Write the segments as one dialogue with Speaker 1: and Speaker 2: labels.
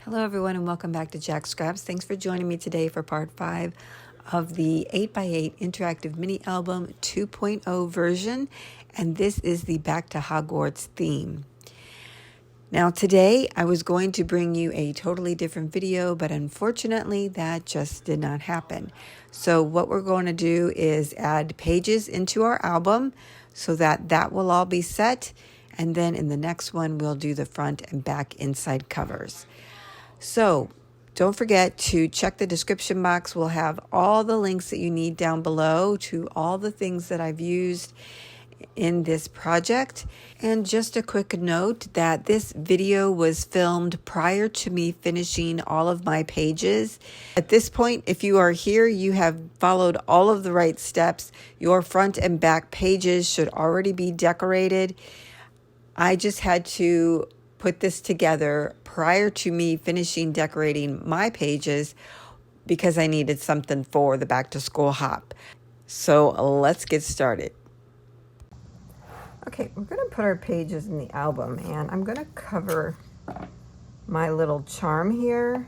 Speaker 1: Hello everyone and welcome back to Jacqs. Thanks for joining me today for part 5 of the 8x8 Interactive Mini Album 2.0 version, and this is the Back to Hogwarts theme. Now today I was going to bring you a totally different video, but unfortunately that just did not happen. So what we're going to do is add pages into our album so that will all be set, and then in the next one we'll do the front and back inside covers. So don't forget to check the description box. We'll have all the links that you need down below to all the things that I've used in this project. And just a quick note that this video was filmed prior to me finishing all of my pages. At this point, if you are here, you have followed all of the right steps. Your front and back pages should already be decorated. I just had to put this together prior to me finishing decorating my pages because I needed something for the back to school hop. So let's get started. Okay, we're going to put our pages in the album, and I'm going to cover my little charm here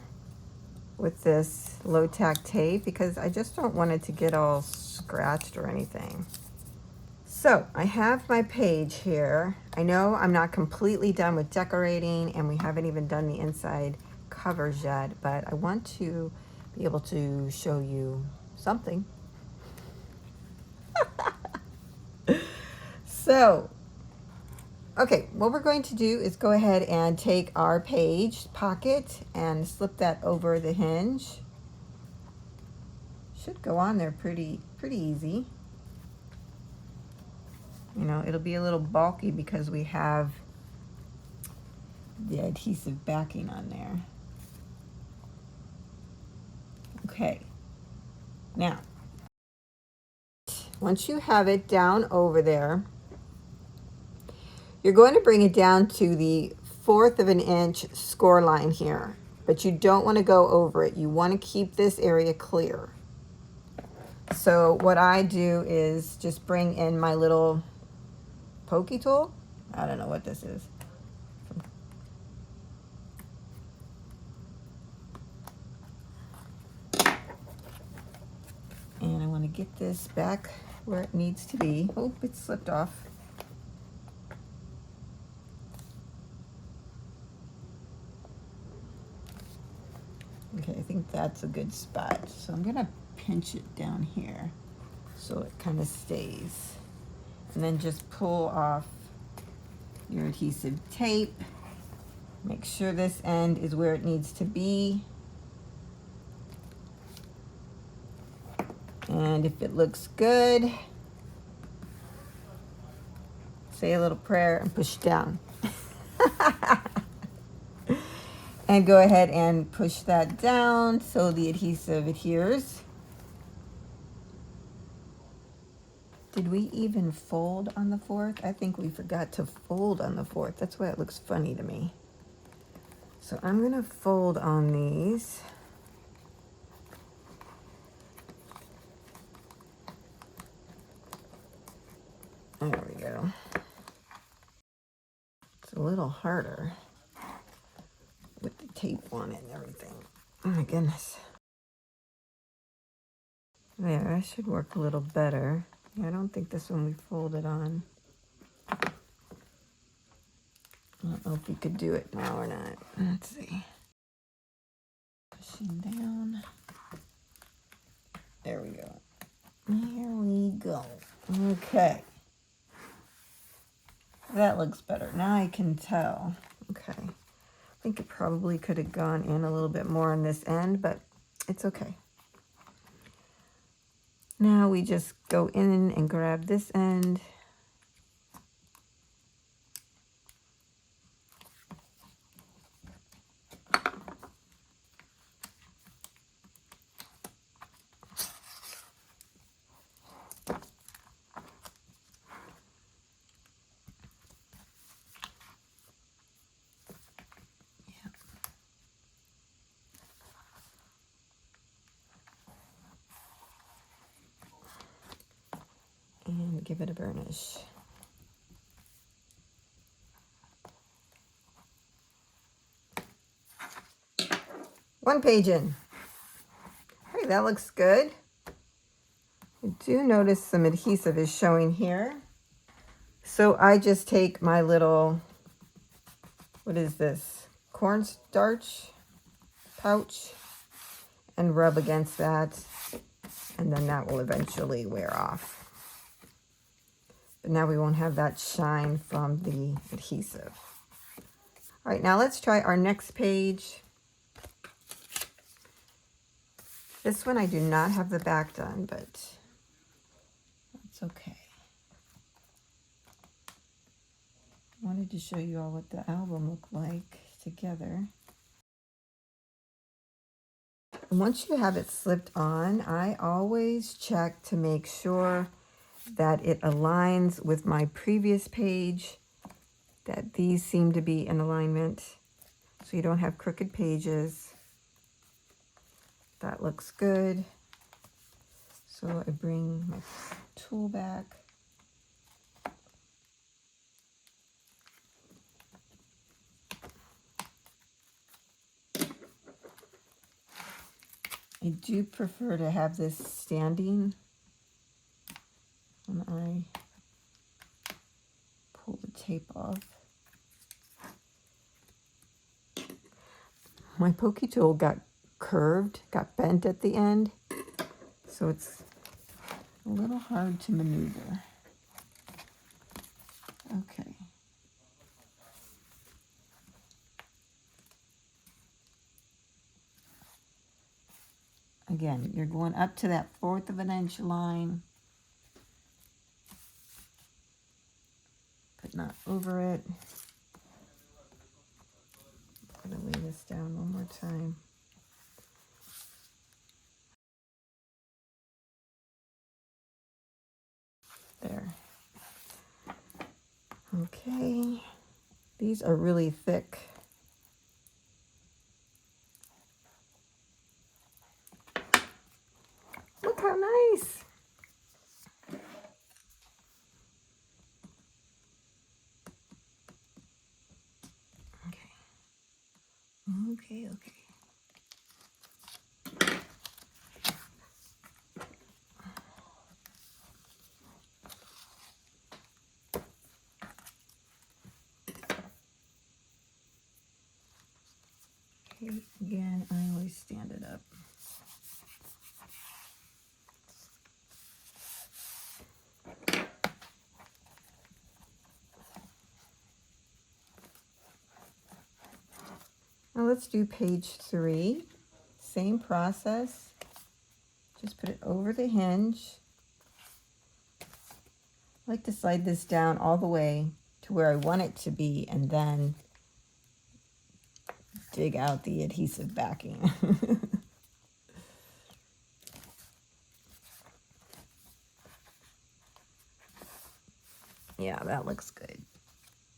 Speaker 1: with this low tack tape because I just don't want it to get all scratched or anything. So I have my page here. I know I'm not completely done with decorating and we haven't even done the inside covers yet, but I want to be able to show you something. So, okay, what we're going to do is go ahead and take our page pocket and slip that over the hinge. Should go on there pretty easy. You know, it'll be a little bulky because we have the adhesive backing on there. Okay, now, once you have it down over there, you're going to bring it down to the 1/4 of an inch score line here, but you don't want to go over it. You want to keep this area clear. So what I do is just bring in my little pokey tool. I don't know what this is. And I want to get this back where it needs to be. Oh, it slipped off. Okay, I think that's a good spot. So I'm going to pinch it down here so it kind of stays. And then just pull off your adhesive tape. Make sure this end is where it needs to be. And if it looks good, say a little prayer and push down. And go ahead and push that down so the adhesive adheres. Did we even fold on the 4th? I think we forgot to fold on the 4th. That's why it looks funny to me. So I'm going to fold on these. There we go. It's a little harder with the tape on it and everything. Oh my goodness. There, that should work a little better. Yeah, I don't think this one we folded on. I don't know if we could do it now or not. Let's see. Pushing down. There we go. There we go. Okay. That looks better. Now I can tell. Okay. I think it probably could have gone in a little bit more on this end, but it's okay. Now we just go in and grab this end. And give it a burnish. One page in. Hey, that looks good. I do notice some adhesive is showing here. So I just take my little, what is this? Cornstarch pouch and rub against that. And then that will eventually wear off. But now we won't have that shine from the adhesive. All right, now let's try our next page. This one I do not have the back done, but that's okay. I wanted to show you all what the album looked like together. And once you have it slipped on, I always check to make sure that it aligns with my previous page, that these seem to be in alignment, so you don't have crooked pages. That looks good. So I bring my tool back. I do prefer to have this standing when I pull the tape off. My pokey tool got curved, got bent at the end, so it's a little hard to maneuver. Okay. Again, you're going up to that 1/4 of an inch line, but not over it. I'm going to lay this down one more time. There. Okay. These are really thick. Look how nice. Okay. Okay. Again, I always stand it up. Now let's do page 3. Same process. Just put it over the hinge. I like to slide this down all the way to where I want it to be and then dig out the adhesive backing. Yeah, that looks good.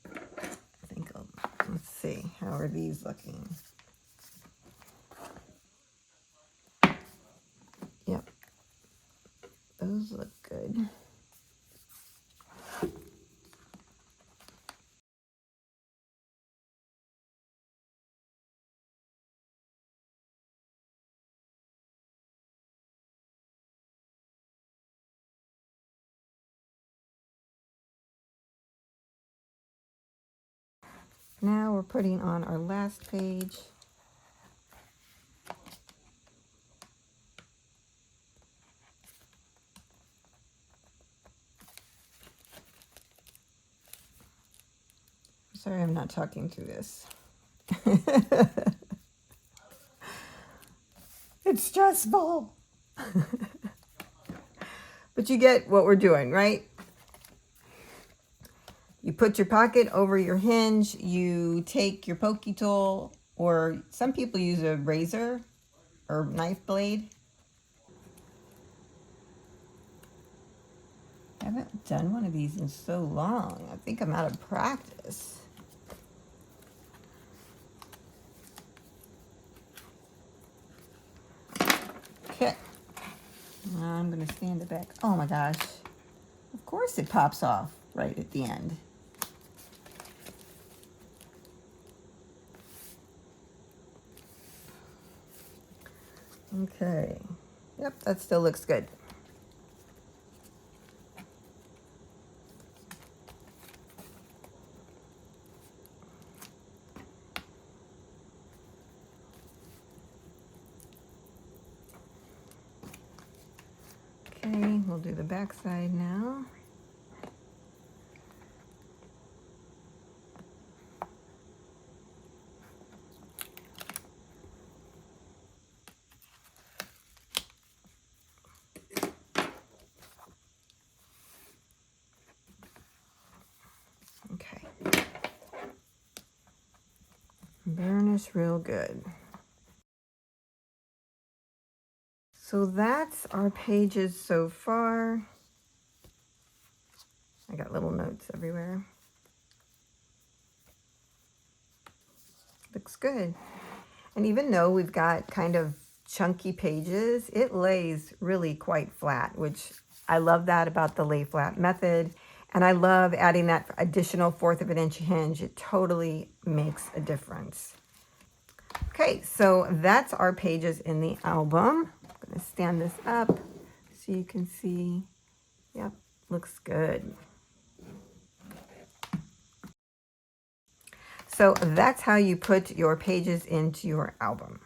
Speaker 1: I think let's see, how are these looking? Yep, those look good. Now we're putting on our last page. Sorry, I'm not talking through this. It's stressful. But you get what we're doing, right? You put your pocket over your hinge, you take your pokey tool, or some people use a razor or knife blade. I haven't done one of these in so long. I think I'm out of practice. Okay. Now I'm going to stand it back. Oh my gosh. Of course it pops off right at the end. Okay. Yep, that still looks good. Okay, we'll do the back side now. Okay. Burnish real good. So that's our pages so far. I got little notes everywhere. Looks good. And even though we've got kind of chunky pages, it lays really quite flat, which I love that about the lay flat method. And I love adding that additional 1/4 of an inch hinge. It totally makes a difference. Okay, so that's our pages in the album. I'm going to stand this up so you can see. Yep, looks good. So that's how you put your pages into your album.